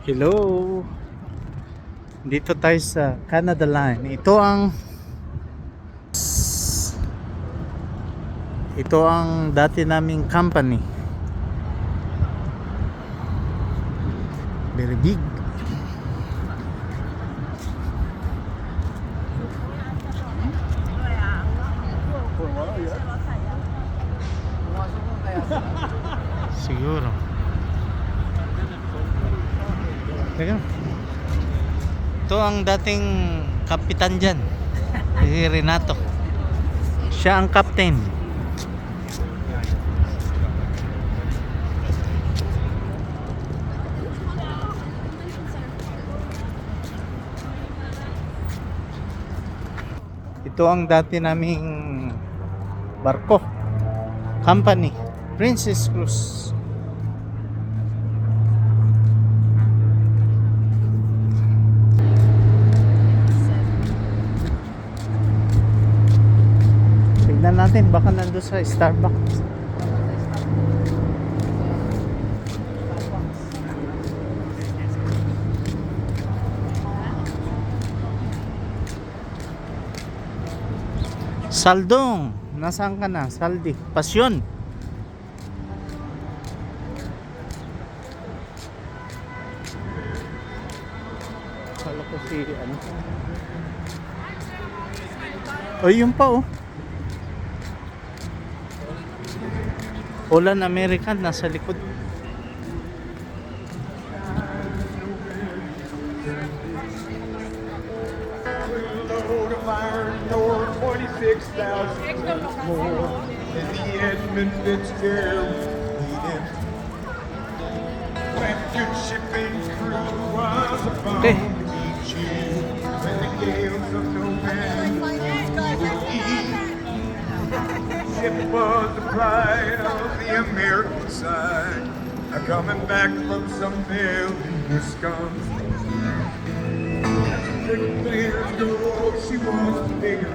Hello. Dito tayo sa Canada Line. Ito ang dati naming company. Very big. Siguro. Teka. Ito ang dating kapitan dyan. Si Renato. Siya ang captain. Ito ang dati naming barko. Company. Princess Cruise. Tignan natin, baka nandun sa Starbucks. Saldong, nasaan ka na? Saldi, Pasyon. Kala ko si ano. Oh, yun pa oh. Ulan American nasa likod. Load of iron ore, 26,000 more than the Edmund Fitzgerald needed. When your shipping crew was upon Okay. the beach, when the gales of November ship was the pride of the American side, coming back from some mill in Wisconsin. She was the bigger